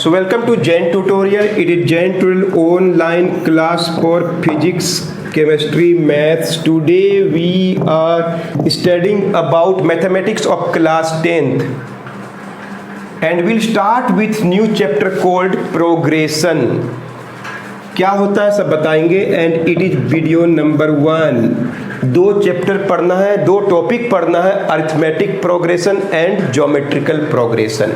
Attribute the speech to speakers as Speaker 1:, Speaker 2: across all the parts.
Speaker 1: So welcome to Jain tutorial. It is Jain tutorial online class for physics, chemistry, maths. Today we are studying about mathematics of class 10th. And we'll start with new chapter called progression. क्या होता है सब बताएंगे. And it is video number 1. 2 chapter पढ़ना है, 2 topic पढ़ना है, arithmetic progression and geometrical progression.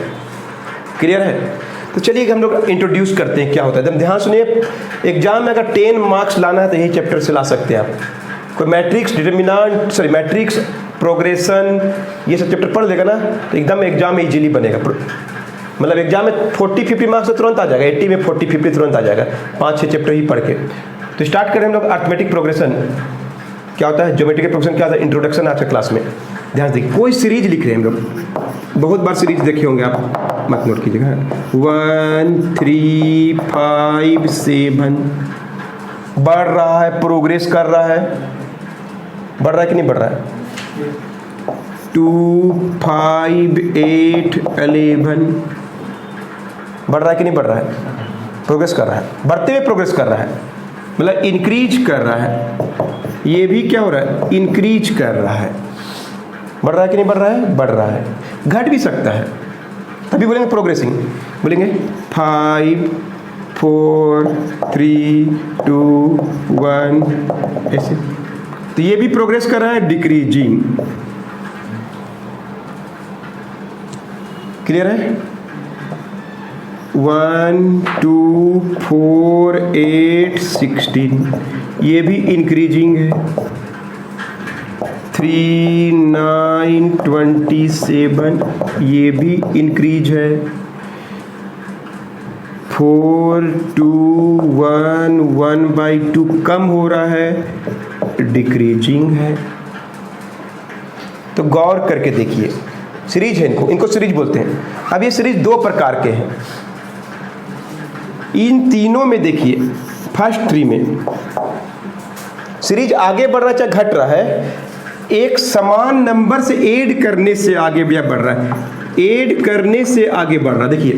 Speaker 1: Clear है? तो चलिए हम लोग इंट्रोड्यूस करते हैं क्या होता है. एकदम ध्यान सुनिए. एग्जाम में अगर 10 मार्क्स लाना है तो यही चैप्टर से ला सकते हैं आप. कोई मैट्रिक्स डिटर्मिनेंट मैट्रिक्स प्रोग्रेशन ये सब चैप्टर पढ़ लेगा ना तो एकदम एग्जाम में इजीली बनेगा. मतलब एग्जाम में 40-50 मार्क्स से तुरंत आ जाएगा, 80 में 40-50 तुरंत आ जाएगा 5-6 चैप्टर ही पढ़ के. तो स्टार्ट करें हम लोग. अरिथमेटिक प्रोग्रेशन क्या होता है, ज्योमेट्रिकल प्रोग्रेशन क्या होता है, इंट्रोडक्शन आज के क्लास में. ध्यान देखिए, कोई सीरीज लिख रहे हैं हम लोग, बहुत बार सीरीज देखे होंगे आप, मत नोट कीजिएगा. 1 3 5 7 बढ़ रहा है, प्रोग्रेस कर रहा है, बढ़ रहा है कि नहीं बढ़ रहा है. 2 5 8 11 बढ़ रहा है कि नहीं बढ़ रहा है, प्रोग्रेस कर रहा है, बढ़ते हुए प्रोग्रेस कर रहा है, मतलब इंक्रीज कर रहा है. ये भी क्या हो रहा है, इंक्रीज कर रहा है. बढ़ रहा है कि नहीं बढ़ रहा है, बढ़ रहा है, घट भी सकता है, तभी बोलेंगे प्रोग्रेसिंग. बोलेंगे 5 4 3 2 1 ऐसे. तो ये भी प्रोग्रेस कर रहा है, डिक्रीजिंग. क्लियर है? 1 2 4 8 16 ये भी इंक्रीजिंग है. 3 9 27 ये भी इंक्रीज है. 4 2 1 1/2 कम हो रहा है, डिक्रीजिंग है. तो गौर करके देखिए, सीरीज है, इनको सीरीज बोलते हैं. अब ये सीरीज 2 प्रकार के हैं. इन तीनों में देखिए, फर्स्ट 3 में सीरीज आगे बढ़ रहा है चाहे घट रहा है, एक समान नंबर से ऐड करने से आगे भी बढ़ रहा है, ऐड करने से आगे बढ़ रहा है. देखिए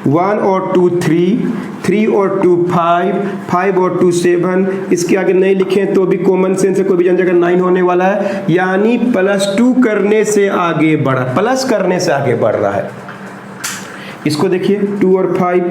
Speaker 1: 1 और 2 3, 3 और 2 5, 5 और 2 7. इसके आगे नहीं लिखे तो भी कॉमन सेंस से कोई भी जान जाएगा 9 होने वाला है. यानी +2 करने से आगे बढ़ा, प्लस करने से आगे बढ़ रहा है. इसको देखिए 2 और 5,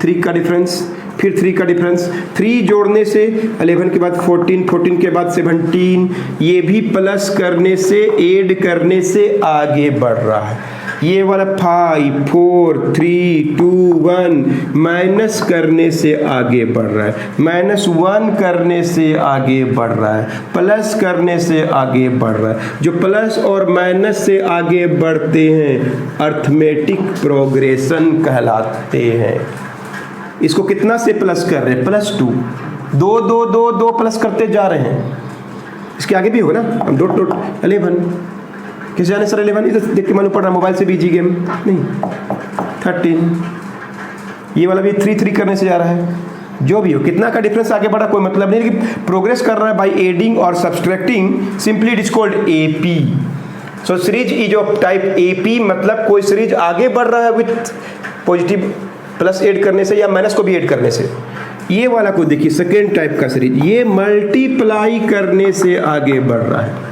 Speaker 1: 3 का डिफरेंस, फिर 3 का डिफरेंस, 3 जोड़ने से 11 के बाद 14, 14 के बाद 17. ये भी प्लस करने से, ऐड करने से आगे बढ़ रहा है. ये वाला 5 4 3 2 1 माइनस करने से आगे बढ़ रहा है, -1 करने से आगे बढ़ रहा है, प्लस करने से आगे बढ़ रहा है. जो प्लस और माइनस से आगे बढ़ते हैं अरिथमेटिक प्रोग्रेशन कहलाते हैं. इसको कितना से प्लस कर रहे हैं, +2, 2 2 2 2 प्लस करते जा रहे हैं. इसके आगे भी होगा ना, हम 2 11 किस जाने सर 11, इधर देख के मालूम पड़ रहा है, मोबाइल से भी जी गेम नहीं. 13, ये वाला भी 3 3 करने से जा रहा है. जो भी हो, कितना का डिफरेंस आगे बढ़ा कोई मतलब नहीं, लेकिन प्रोग्रेस कर रहा है बाय एडिंग और subtracting. Simply it is called AP. So series is of type AP, मतलब कोई सीरीज आगे बढ़ रहा है विथ पॉजिटिव प्लस ऐड करने से या माइनस को भी ऐड करने से. ये वाला को देखिए सेकेंड टाइप का सीरीज, ये मल्टीप्लाई करने से आगे बढ़ रहा है.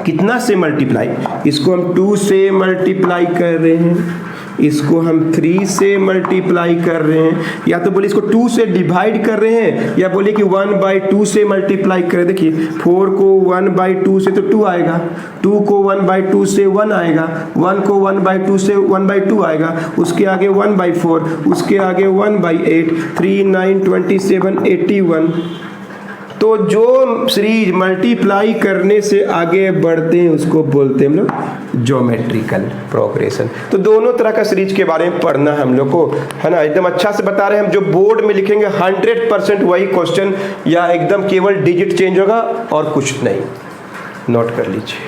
Speaker 1: कितना से मल्टीप्लाई, इसको हम 2 से मल्टीप्लाई कर रहे हैं, इसको हम 3 से मल्टीप्लाई कर रहे हैं, या तो बोले इसको 2 से डिवाइड कर रहे हैं, या बोले कि 1/2 से मल्टीप्लाई कर. देखिए 4 को 1/2 से तो 2 आएगा, 2 को 1/2 से 1 आएगा, 1 को 1/2 से 1/2 आएगा, उसके आगे 1/4, उसके आगे 1/8, 3 9 27 81. तो जो सीरीज मल्टीप्लाई करने से आगे बढ़ते हैं उसको बोलते हैं हम लोग ज्योमेट्रिकल प्रोग्रेशन. तो दोनों तरह का सीरीज के बारे में पढ़ना है हम लोग को, है ना. एकदम अच्छा से बता रहे हैं हम. जो बोर्ड में लिखेंगे 100% वही क्वेश्चन, या एकदम केवल डिजिट चेंज होगा और कुछ नहीं. नोट कर लीजिए.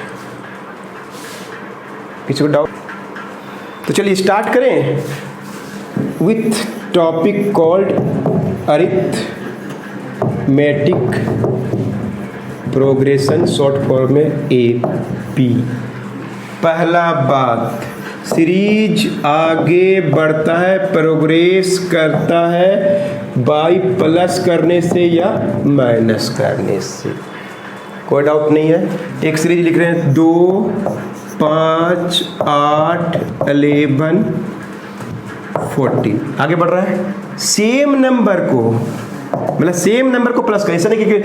Speaker 1: किसी को डाउट? तो चलिए स्टार्ट करें with topic called arithmetic progression, short form में AP. पहला बात, सीरीज आगे बढ़ता है, प्रोग्रेस करता है बाई प्लस करने से या माइनस करने से, कोई डाउट नहीं है। एक सीरीज लिख रहे हैं 2, 5, 8, 11, 14 आगे बढ़ रहा है। सेम नंबर को मतलब सेम नंबर को प्लस कर, ऐसा नहीं कि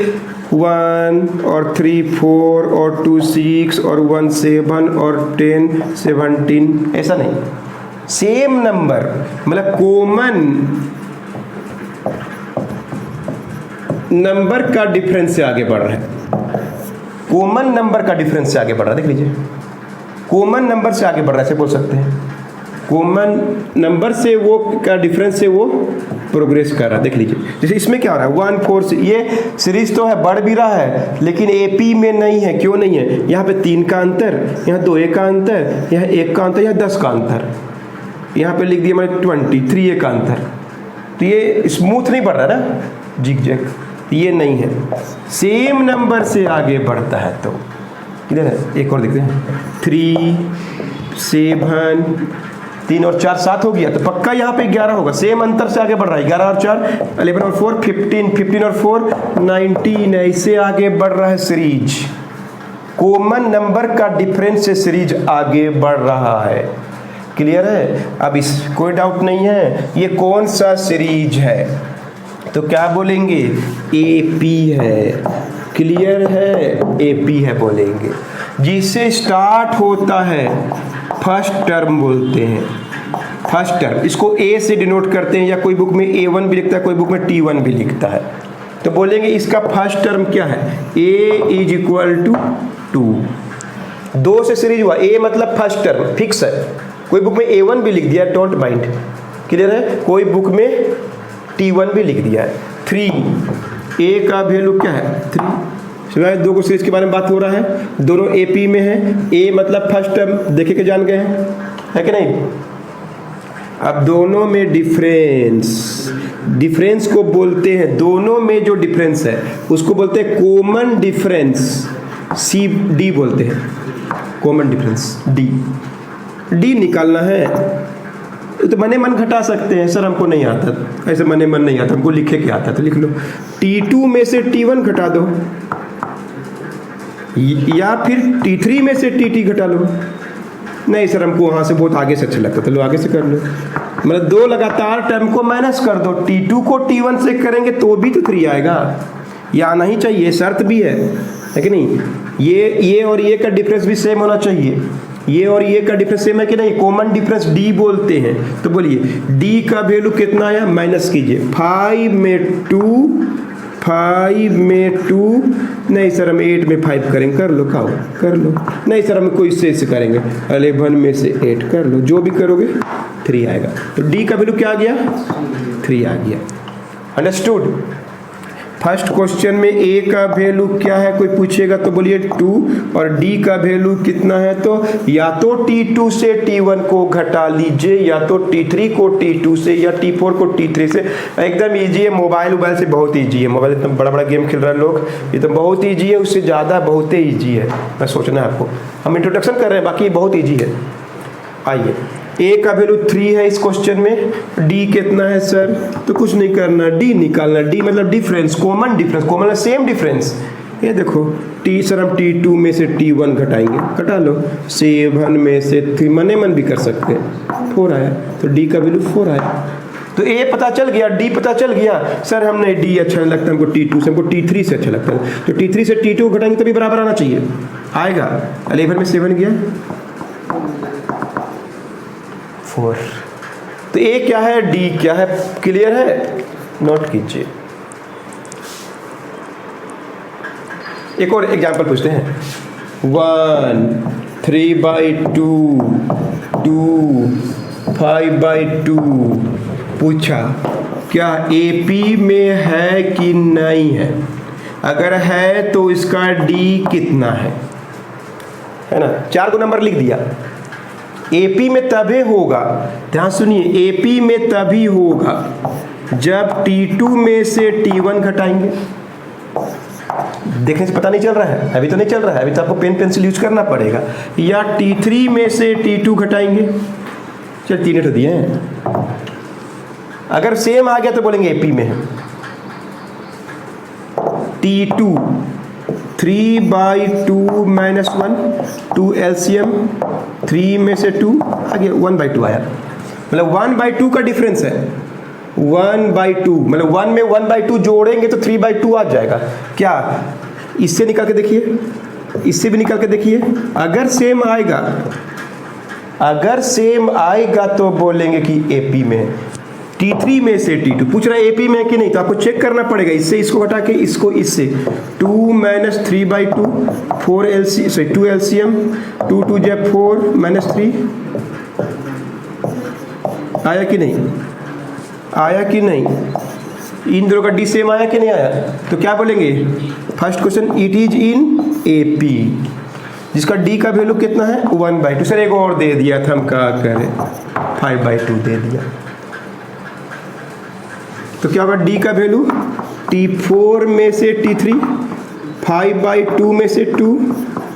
Speaker 1: 1 और 3 4 और 2 6 और 1 7 और 10 17, ऐसा नहीं। सेम नंबर मतलब कॉमन नंबर का डिफरेंस से आगे बढ़ रहा है, कॉमन नंबर का डिफरेंस से आगे बढ़ रहा है। देख लीजिए, कॉमन नंबर से आगे बढ़ रहा है, ऐसे बोल सकते हैं। कॉमन नंबर से वो का डिफरेंस से वो प्रोग्रेस कर रहा है। देख लीजिए, जैसे इसमें क्या हो रहा है 1 4 से ये सीरीज तो है, बढ़ भी रहा है, लेकिन एपी में नहीं है। क्यों नहीं है? यहाँ पे 3 का अंतर, यहाँ 2 1 का अंतर, यहाँ 1 का अंतर, यहाँ 10 का अंतर, यहाँ पे लिख दिया मैंने 20 3 1 का अंतर। तो ये स्मूथ नहीं बढ़ रहा ना, जिग जैग, ये नहीं है। सेम नंबर से आगे बढ़ता है तो क्लियर है। एक और देखते हैं 3 7 3 और 4 7 हो गया, तो पक्का यहाँ पे 11 होगा। सेम अंतर से आगे बढ़ रहा है, 11 और 4 11 और 4 15 15 और 4 19, ऐसे आगे बढ़ रहा है सीरीज। कॉमन नंबर का डिफरेंस से सीरीज आगे बढ़ रहा है। क्लियर है? अब इस कोई डाउट नहीं है ये कौन सा सीरीज है, तो क्या बोलेंगे? एपी है। क्लियर है? एपी है बोलेंगे। जिससे स्टार्ट होता है फर्स्ट टर्म बोलते हैं, फर्स्ट टर्म। इसको ए से डिनोट करते हैं, या कोई बुक में A1 भी लिखता है, कोई बुक में T1 भी लिखता है। तो बोलेंगे इसका फर्स्ट टर्म क्या है? A = 2। 2 से सीरीज हुआ, A मतलब फर्स्ट टर्म फिक्स है। कोई बुक में A1 भी लिख दिया, डोंट माइंड। क्लियर है? कोई बुक में T1 भी लिख दिया है। 3 A का वैल्यू क्या है? 3। सुना है 2 को सीरीज के बारे में बात हो रहा है, दोनों एपी में है। ए मतलब फर्स्ट टर्म देखे के जान गए हैं, है कि नहीं? अब दोनों में डिफरेंस को बोलते हैं, दोनों में जो डिफरेंस है उसको बोलते हैं कॉमन डिफरेंस, CD बोलते हैं, कॉमन डिफरेंस D निकालना है। तो मने मन घटा सकते हैं, सर हमको नहीं आता, ऐसे मने मन नहीं आता, हमको लिखे के आता, तो लिख लो T2 में से T1 घटा दो, या फिर T3 में से TT घटा लो। नहीं सर हमको वहाँ से बहुत आगे से अच्छा लगता, तो लो आगे से कर लो। मतलब 2 लगातार टर्म को माइनस कर दो, T2 को T1 से करेंगे तो भी तो 3 आएगा, ये आना ही चाहिए, शर्त भी है कि नहीं? ये और ये का डिफरेंस भी सेम होना चाहिए, ये और ये का डिफरेंस सेम है कि नहीं? कॉमन डिफरेंस D बोलते हैं। तो बोलिए D का वैल्यू कितना आया, माइनस कीजिए। 5 में 2 नहीं सर हम 8 में 5 करेंगे, कर लो खाओ कर लो। नहीं सर हम कोई इससे करेंगे, 11 में से 8 कर लो, जो भी करोगे 3 आएगा। तो D का वैल्यू क्या आ गया? 3 आ गया। अंडरस्टूड? फर्स्ट क्वेश्चन में A का वैल्यू क्या है कोई पूछेगा तो बोलिए 2, और D का वैल्यू कितना है? तो या तो T2 से T1 को घटा लीजिए, या तो T3 को T2 से, या T4 को T3 से। एकदम इजी है, मोबाइल से बहुत इजी है। मोबाइल इतना बड़ा गेम खेल रहे हैं लोग, ये तो बहुत इजी है, उससे ज़्यादा बहुत ही ईजी है। बस सोचना है आपको, हम इंट्रोडक्शन कर रहे हैं, बाकी बहुत ईजी है। आइए, A का वैल्यू 3 है इस क्वेश्चन में, D कितना है सर? तो कुछ नहीं करना, D निकालना। D मतलब difference, common difference, common same difference. ये देखो T सर हम T2 में से T1 घटाएंगे, घटा लो। 7 में से 3 मने मन भी कर सकते हैं, 4 आया, तो D का वैल्यू 4 आया। तो A पता चल गया, D पता चल गया। सर हमने D अच्छा नहीं लगता हमको T2 से, हमको T3 से अच्छा लगता है, तो T3 से T2 घटाएंगे तभी बराबर आना चाहिए, आएगा। 11 में 7 गया 4। तो A क्या है, D क्या है? क्लियर है? नोट कीजिए। एक और एग्जांपल पूछते हैं। 1 3/2 2 5/2 पूछा क्या AP में है कि नहीं है? अगर है तो इसका D कितना है ना? 4 को नंबर लिख दिया। AP में तभी होगा, ध्यान सुनिए, AP में तभी होगा जब T2 में से T1 घटाएंगे। देखने से पता नहीं चल रहा है, अभी तो नहीं चल रहा है, अभी तो आपको पेन पेंसिल यूज करना पड़ेगा। या T3 में से T2 घटाएंगे, चल 3 तो दिए हैं। अगर सेम आ गया तो बोलेंगे AP में है। T2 3/2 माइनस 1, 2 LCM, 3 में से 2 आ गया, 1/2 आया, मतलब 1/2 का डिफरेंस है। 1/2 मतलब 1 में 1/2 जोड़ेंगे तो 3/2 आ जाएगा। क्या इससे निकाल के देखिए, इससे भी निकाल के देखिए, अगर सेम आएगा, अगर सेम आएगा तो बोलेंगे कि AP में है। T3 में से T2 पूछ रहा है AP में है कि नहीं, तो आपको चेक करना पड़ेगा। इससे इसको घटा के इसको इससे 2 माइनस 3/2, 2 LCM, 2 2 जब 4 माइनस 3 आया कि नहीं, आया कि नहीं, इन दोनों का D सेम आया कि नहीं आया, तो क्या बोलेंगे, first question it is in AP, जिसका D का वैल्यू कितना है 1/2। सर एक और दे दिया था, हम क्या करें, 5/2 दे दिया, तो क्या होगा D का वैल्यू T4 में से T3, 5/2 में से 2,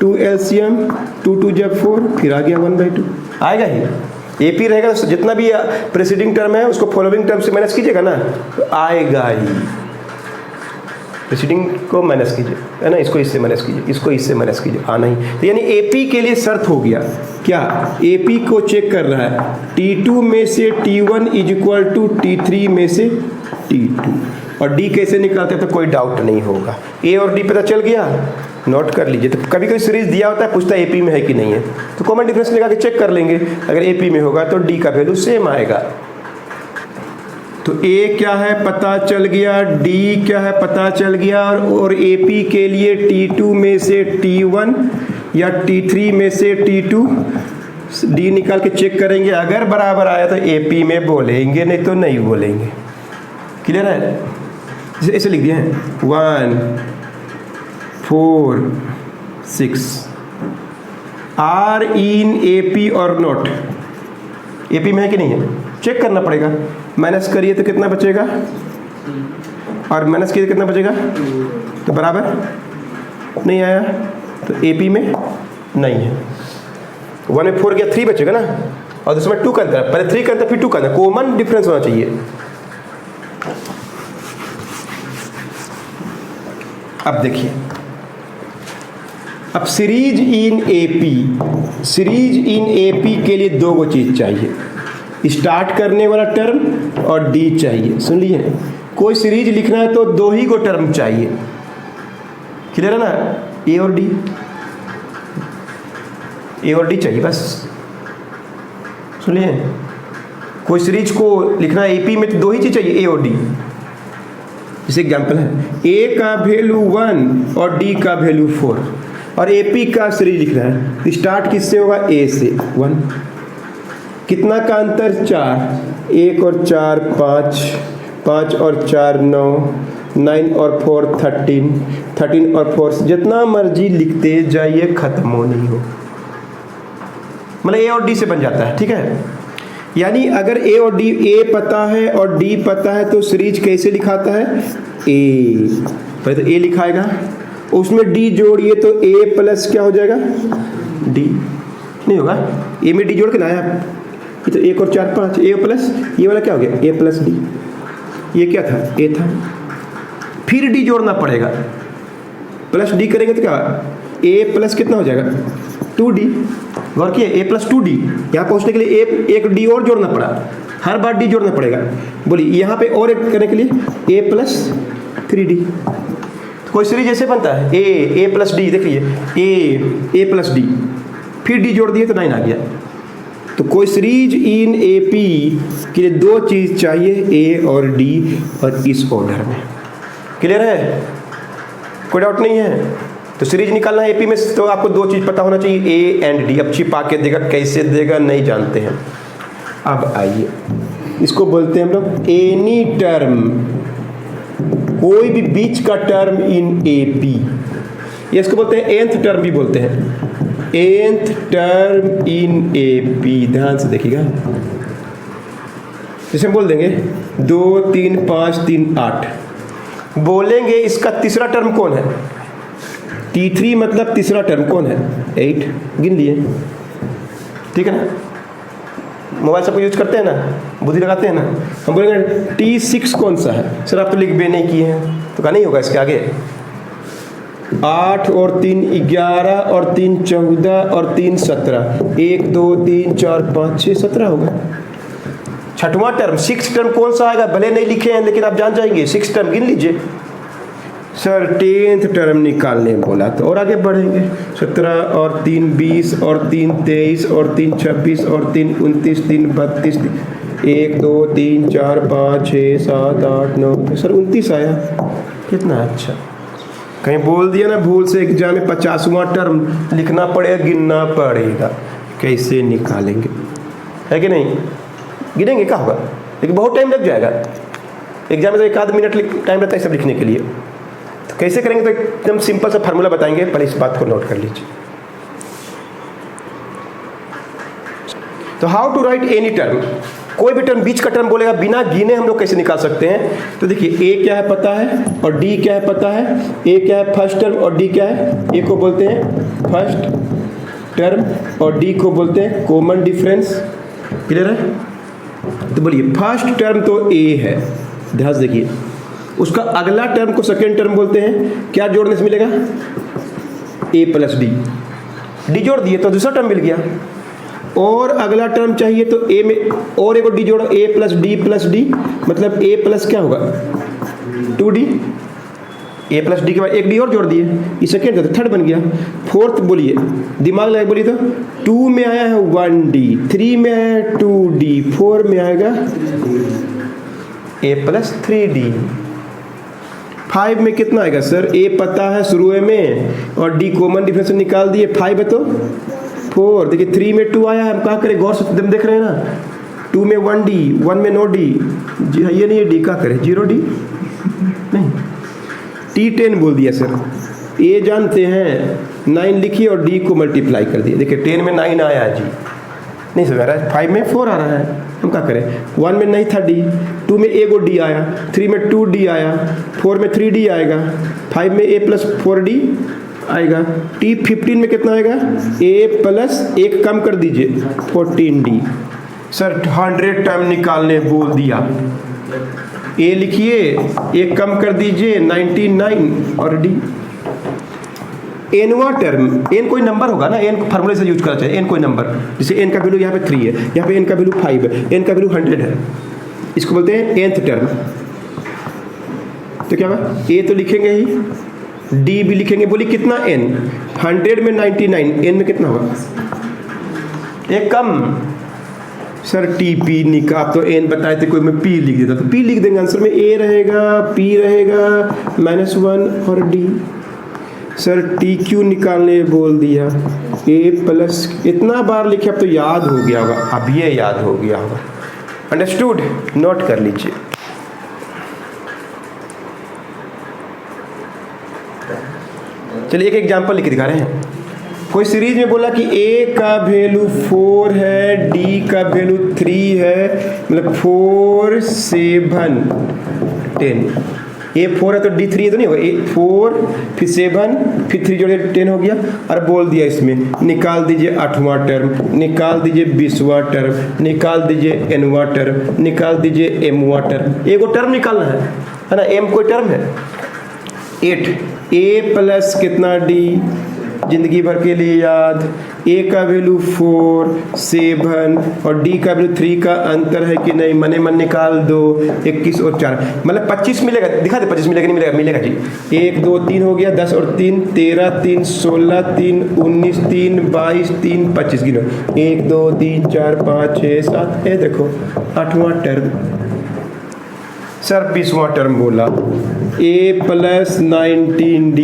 Speaker 1: 2 LCM, 2 2 जब 4, फिर आ गया 1/2, आएगा ही। AP रहेगा, जितना भी प्रेसिडिंग टर्म है उसको फॉलोइंग टर्म से माइनस कीजिएगा ना, तो आएगा ही। प्रेसिडिंग को माइनस कीजिए, है ना, इसको इससे माइनस कीजिए, इसको इससे माइनस कीजिए, आना ही। तो यानी AP के लिए शर्त हो गया क्या, AP को चेक कर रहा है, T2 में से T1 is equal to T3 में से T2, और D कैसे निकालते हैं तो कोई डाउट नहीं होगा। A और D पता चल गया, नोट कर लीजिए। तो कभी कोई सीरीज दिया होता है, पूछता है AP में है कि नहीं है, तो कॉमन डिफरेंस लगा के चेक कर लेंगे, अगर AP में होगा तो D का वैल्यू सेम आएगा। तो A क्या है पता चल गया, D क्या है पता चल गया, और AP के लिए T2 में से T1 या T3 में से T2 D निकाल के चेक करेंगे, अगर बराबर आया तो AP में बोलेंगे, नहीं तो नहीं बोलेंगे। क्लियर है, ऐसे लिख दिए हैं 1 4 6 आर इन AP और नॉट, AP में है कि नहीं है चेक करना पड़ेगा। माइनस करिए तो कितना बचेगा, और माइनस किए तो कितना बचेगा, तो बराबर नहीं आया, तो AP में नहीं है। 1 में 4 गया, 3 बचेगा ना, और दूसरे में 2 का अंतर, पहले 3 का अंतर फिर 2 का अंतर, कॉमन डिफरेंस होना चाहिए। अब देखिए, अब series in AP, series in AP के लिए दो गो चीज चाहिए, स्टार्ट करने वाला टर्म और D चाहिए। सुन लीजिए, कोई सीरीज लिखना है तो दो ही गो टर्म चाहिए, क्लियर है ना, A और D, A और D चाहिए बस। सुनिए, कोई सीरीज को लिखना है AP में तो दो ही चीज चाहिए, A और D। जैसे एग्जाम्पल है, A का वैल्यू 1 और D का वैल्यू 4, और AP का सीरीज लिखना है, स्टार्ट किससे होगा, A से 1, कितना का अंतर 4, 1 और 4 5, 5 और 4 9, 9 और 4 13, 13 और 4 जितना मर्जी लिखते जाइए, खत्म हो नहीं हो, मतलब A और D से बन जाता है। ठीक है, यानी अगर A और D, A पता है और D पता है, तो सीरीज कैसे लिखाता है, A, पहले तो A लिखाएगा, उसमें D जोड़िए तो A प्लस क्या हो जाएगा, D, नहीं होगा, A में D जोड़ के ना आया, ये तो 1 और 4 5, A प्लस ये वाला क्या हो गया, A प्लस D, ये क्या था, A था, फिर D जोड़ना पड़ेगा, प्लस D करेंगे तो क्या, A प्लस कितना हो जाएगा, 2D, गौर किए, A प्लस 2D, यहाँ पहुँचने के लिए एक D और जोड़ना पड़ा, हर बार D जोड़ना पड़ेगा। बोलिए यहाँ पे और एक करने के लिए A प्लस 3D, तो कोई सीरीज ऐसे बनता है, A प्लस D, देख लीजिए A प्लस D, फिर D जोड़ दिए तो 9 आ गया। तो कोई सीरीज इन AP के लिए दो चीज़ चाहिए, A और D, और इस ऑर्डर में। क्लियर है, कोई डाउट नहीं है। तो सीरीज निकालना है AP में, तो आपको दो चीज़ पता होना चाहिए, A एंड D। अब छिपा के देगा, कैसे देगा नहीं जानते हैं। अब आइए, इसको बोलते हैं हम लोग एनी टर्म, कोई भी बीच का टर्म इन AP, ये इसको बोलते हैं nth टर्म भी बोलते हैं, nth टर्म इन AP। ध्यान से देखिएगा, जैसे हम बोल देंगे 2 3 5 3 8, बोलेंगे इसका तीसरा टर्म कौन है, T3 मतलब तीसरा टर्म कौन है? 8 गिन लिए, ठीक है ना। मोबाइल सबको यूज करते हैं ना, बुद्धि लगाते हैं ना। हम बोलेंगे T6 कौन सा है? सर आप तो लिख बे नहीं किए हैं, तो कहा नहीं होगा इसके आगे। 8 और 3 11 और 3 14 और 3 17, 1 2 3 4 5 6 17 होगा। छठवां टर्म 6 टर्म कौन सा आएगा? भले नहीं लिखे हैं लेकिन आप जान जाएंगे। 6 टर्म गिन लीजिए। सर 10th टर्म निकालने बोला तो और आगे बढ़ेंगे। 17 और 3 20 और 3 23 और 3 26 और 3 29 3 32 1 2 3 4 5 6 7 8 9। सर 29 आया, कितना अच्छा। कहीं बोल दिया ना भूल से एग्जाम में 50वां टर्म लिखना पड़ेगा, गिनना पड़ेगा। कैसे निकालेंगे, है कि नहीं? गिनेंगे क्या होगा, लेकिन बहुत टाइम लग जाएगा। एग्जाम में तो 1 आध मिनट टाइम रहता है सब लिखने के लिए। तो कैसे करेंगे? तो एकदम सिंपल सा फार्मूला बताएंगे, पहले इस बात को नोट कर लीजिए। तो how to write any term, कोई भी टर्म बीच का टर्म बोलेगा बिना गिने हम लोग कैसे निकाल सकते हैं? तो देखिए ए क्या है पता है और डी क्या है पता है। ए क्या है? फर्स्ट टर्म, और डी क्या है? ए को बोलते हैं फर्स्ट टर्म और डी को बोलते हैं कॉमन डिफरेंस। क्लियर है? तो बोलिए फर्स्ट टर्म तो ए है, ध्यान से देखिए। उसका अगला टर्म को सेकेंड टर्म बोलते हैं। क्या जोड़ने से मिलेगा? ए प्लस डी। डी जोड़ दिए तो दूसरा टर्म मिल गया। और अगला टर्म चाहिए तो ए में और एक डी जोड़ो, ए प्लस डी मतलब ए प्लस क्या होगा? 2d। ए प्लस डी के बाद एक डी और जोड़ दिए, ये सेकेंड था तो थर्ड बन गया। फोर्थ बोलिए, दिमाग लगा बोलिए तो 2 में आया है 1d, 3 में आया है 2d, 4 में आएगा ए प्लस 3d। 5 में कितना आएगा? सर ए पता है शुरू में और डी कॉमन डिफरेंस निकाल दिए, 5 है तो 4। देखिए 3 में 2 आया है, हम क्या करें? गौर से एकदम देख रहे हैं ना। 2 में 1d, 1 में नो डी, ये नहीं है डी, क्या करें? 0d नहीं। T10 बोल दिया सर, ए जानते हैं 9 लिखिए और डी को मल्टीप्लाई कर दिए। देखिए 10 में 9 आया जी, नहीं समझ रहा है। 5 में 4 आ रहा है, हम क्या करें? 1 में नहीं था डी, 2 में ए को डी आया, 3 में 2d आया, 4 में 3d आएगा, 5 में ए प्लस 4d आएगा। T15 में कितना आएगा? ए प्लस एक कम कर दीजिए 14d। सर 100 टर्म निकालने बोल दिया। ए लिखिए, एक कम कर दीजिए 99 और डी। एनवा टर्म, एन कोई नंबर होगा ना, एन फार्मूले से यूज करना चाहिए। एन कोई नंबर, जैसे एन का वैल्यू यहाँ पे 3 है, यहाँ पे एन का वैल्यू 5 है, एन का वैल्यू 100 है, इसको बोलते हैं nth टर्म। तो क्या होगा? ए तो लिखेंगे ही, डी भी लिखेंगे। बोलिए कितना? n। 100 में 99, एन में कितना होगा? एक कम। सर टी पी निका, आप तो एन बताए थे, कोई मैं पी लिख देता तो पी लिख देंगे। आंसर में ए रहेगा, पी रहेगा, -1 और डी। सर टी क्यू निकालने बोल दिया, ए प्लस। इतना बार लिखे अब तो याद हो गया होगा, अब ये याद हो गया होगा। अंडरस्टूड? नोट कर लीजिए। चलिए एक एग्जाम्पल लिख के दिखा रहे हैं। कोई सीरीज में बोला कि ए का वैल्यू 4 है, डी का वैल्यू 3 है, मतलब 4 7 10। ए 4 है तो डी 3 है तो नहीं होगा। ए 4 फिर 7 फिर 3 जोड़े 10 हो गया। और बोल दिया इसमें निकाल दीजिए 8वां टर्म, निकाल दीजिए 20वां टर्म, निकाल दीजिए nवां टर्म, निकाल दीजिए mवां टर्म। ए को टर्म निकालना है ना, m कोई टर्म है। 8 ए प्लस कितना डी, जिंदगी भर के लिए याद। ए का वैल्यू 4 7 और डी का वैल्यू 3 का अंतर है कि नहीं, मने मन निकाल दो। 21 और 4 मतलब 25 मिलेगा। दिखा दे 25 मिलेगा नहीं मिलेगा? मिलेगा जी। 1 2 3 हो गया, 10 और 3 13 3 16 3 19 3 22 3 25 गिनो। 1 2 3 4 5 6 7। ये देखो 8वां टर्म। सर 20वां टर्म बोला, ए प्लस 19d।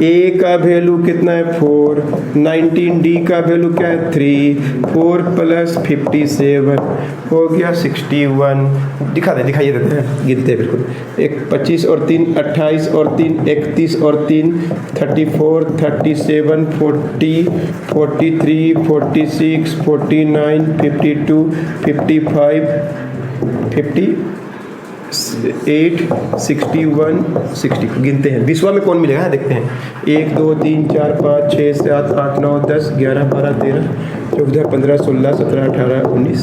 Speaker 1: ए का वैल्यू कितना है? 4। 19d का वैल्यू क्या है? 3। 4 प्लस 57 हो गया 61। दिखाइए देते हैं, गिनते हैं बिल्कुल। 25 और 3 28 और 3 31 और 3 34 37 40 43 46 49 52 55 50 8 61 60 गिनते हैं 20वां में कौन मिलेगा, देखते हैं 1 2 3 4 5 6 7 8 9 10 11 12 13 14 15 16 17 18 19।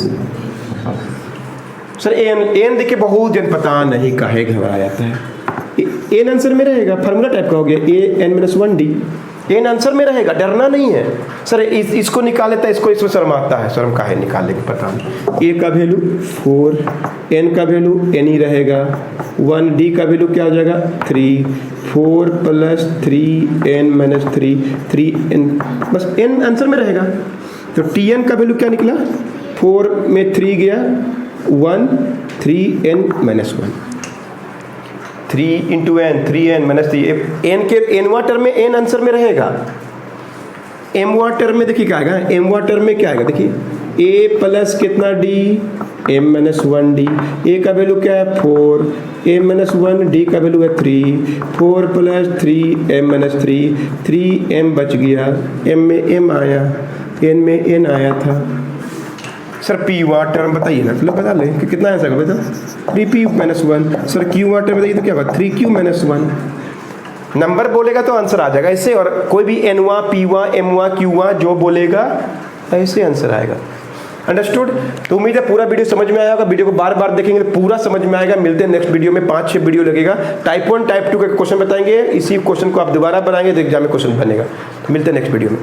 Speaker 1: सर एन देखिए बहुत जन पता नहीं काहे घबरा जाता है। एन आंसर में रहेगा, फार्मूला टाइप का हो गया an-1d, एन आंसर में रहेगा, डरना नहीं है। सर इसको निकाल लेता है, इसको इसमें शर्म आता है, शर्म काहे निकालेंगे पता नहीं। ए का वैल्यू 4, एन का वैल्यू एन ही रहेगा, 1 डी का वैल्यू क्या हो जाएगा 3, 4 + 3n - 3 n, बस n आंसर में रहेगा। तो tn का वैल्यू क्या निकला, 4 में 3 गया 1, 3n - 1, 3 × n 3n - 3, n के nवां टर्म में n आंसर में रहेगा। mवां टर्म में देखिए क्या आएगा, mवां टर्म में क्या आएगा देखिए, a प्लस कितना d m - 1d, a का वैल्यू क्या है 4, m - 1, d का वैल्यू है 3, 4 + 3m - 3, 3m बच गया, m में m आया, n में n आया था। सर पी वां टर्म बताइए ना, मतलब बता लें कि कितना आंसर होगा बेटा 3p - 1। सर क्यू वां टर्म बताइए तो क्या होगा 3q - 1। नंबर बोलेगा तो आंसर आ जाएगा ऐसे, और कोई भी एनवां पीवां एमवां क्यूवां जो बोलेगा ऐसे आंसर आएगा। अंडरस्टूड? तो उम्मीद है पूरा वीडियो समझ में आया होगा। वीडियो को बार बार देखेंगे तो पूरा समझ में आएगा। मिलते हैं नेक्स्ट वीडियो में, 5-6 वीडियो लगेगा। टाइप 1 टाइप 2 का क्वेश्चन बताएंगे, इसी क्वेश्चन को आप दोबारा बनाएंगे तो एग्जाम में क्वेश्चन बनेगा। तो मिलते हैं नेक्स्ट वीडियो में।